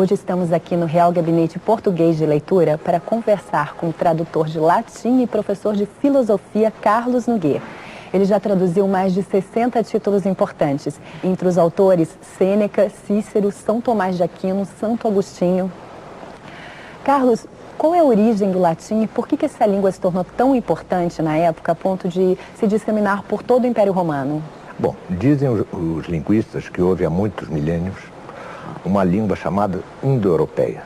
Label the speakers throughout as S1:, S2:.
S1: Hoje estamos aqui no Real Gabinete Português de Leitura para conversar com o tradutor de latim e professor de filosofia Carlos Nogueira. Ele já traduziu mais de 60 títulos importantes, entre os autores Sêneca, Cícero, São Tomás de Aquino, Santo Agostinho. Carlos, qual é a origem do latim e por que essa língua se tornou tão importante na época a ponto de se disseminar por todo o Império Romano?
S2: Bom, dizem os linguistas que houve há muitos milênios uma língua chamada indo-europeia,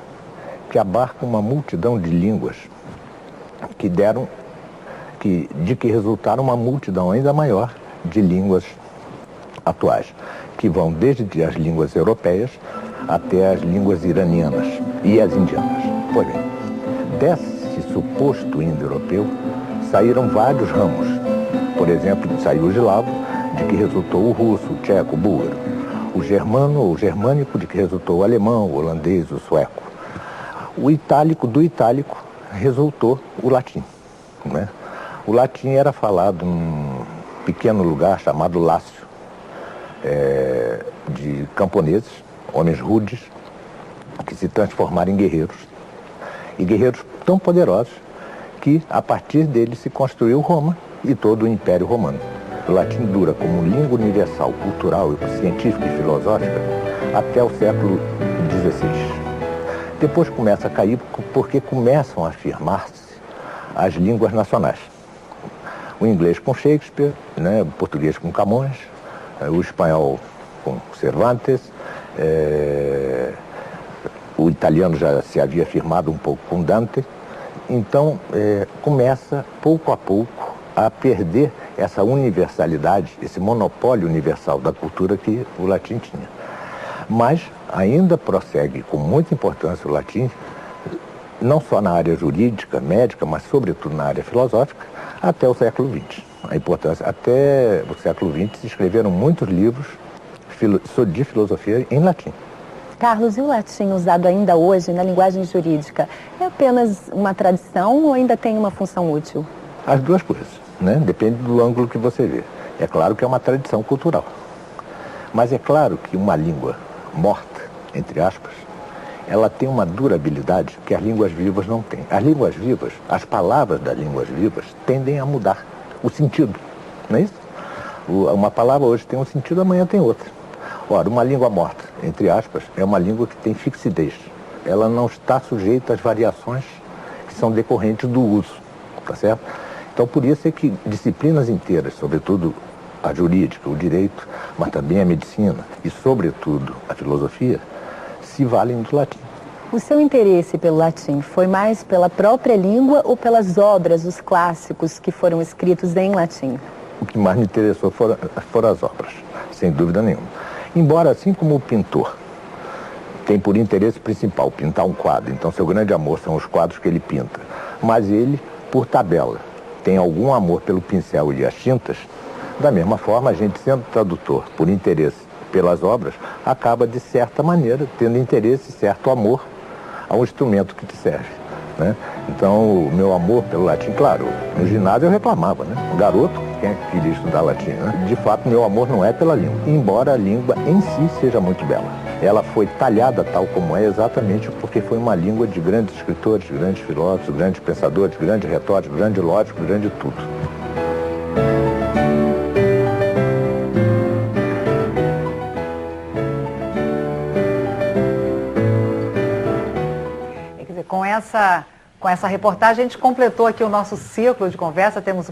S2: que abarca uma multidão de línguas de que resultaram uma multidão ainda maior de línguas atuais, que vão desde as línguas europeias até as línguas iranianas e as indianas. Pois bem, desse suposto indo-europeu saíram vários ramos. Por exemplo, saiu o eslavo, de que resultou o russo, o tcheco, o búlgaro. O germano ou germânico, de que resultou o alemão, o holandês, o sueco. O itálico, do itálico, resultou o latim, né? O latim era falado num pequeno lugar chamado Lácio, de camponeses, homens rudes, que se transformaram em guerreiros. E guerreiros tão poderosos que, a partir deles, se construiu Roma e todo o Império Romano. O latim dura como língua universal, cultural, científica e filosófica até o século XVI. Depois começa a cair porque começam a afirmar-se as línguas nacionais. O inglês com Shakespeare, né, o português com Camões, o espanhol com Cervantes, o italiano já se havia afirmado um pouco com Dante. Então, começa, pouco a pouco, a perder essa universalidade, esse monopólio universal da cultura que o latim tinha. Mas ainda prossegue com muita importância o latim, não só na área jurídica, médica, mas sobretudo na área filosófica, até o século XX. A importância, até o século XX se escreveram muitos livros de filosofia em latim.
S1: Carlos, e o latim usado ainda hoje na linguagem jurídica é apenas uma tradição ou ainda tem uma função útil?
S2: As duas coisas, né? Depende do ângulo que você vê. É claro que é uma tradição cultural. Mas é claro que uma língua morta, entre aspas, ela tem uma durabilidade que as línguas vivas não têm. As línguas vivas, as palavras das línguas vivas tendem a mudar o sentido, não é isso? Uma palavra hoje tem um sentido, amanhã tem outro. Ora, uma língua morta, entre aspas, é uma língua que tem fixidez. Ela não está sujeita às variações que são decorrentes do uso, tá certo? Então, por isso é que disciplinas inteiras, sobretudo a jurídica, o direito, mas também a medicina e, sobretudo, a filosofia, se valem do latim.
S1: O seu interesse pelo latim foi mais pela própria língua ou pelas obras, os clássicos que foram escritos em latim?
S2: O que mais me interessou foram as obras, sem dúvida nenhuma. Embora, assim como o pintor tem por interesse principal pintar um quadro, então seu grande amor são os quadros que ele pinta, mas ele, por tabela, tem algum amor pelo pincel e as tintas, da mesma forma, a gente sendo tradutor por interesse pelas obras, acaba, de certa maneira, tendo interesse e certo amor ao instrumento que te serve, né? Então, o meu amor pelo latim, claro, no ginásio eu reclamava, né? O garoto, quem é que queria estudar latim, né? De fato, meu amor não é pela língua, embora a língua em si seja muito bela. Ela foi talhada tal como é exatamente porque foi uma língua de grandes escritores, grandes filósofos, grandes pensadores, grandes retóricos, grande lógico, grande tudo.
S3: Com essa reportagem, a gente completou aqui o nosso ciclo de conversa. Temos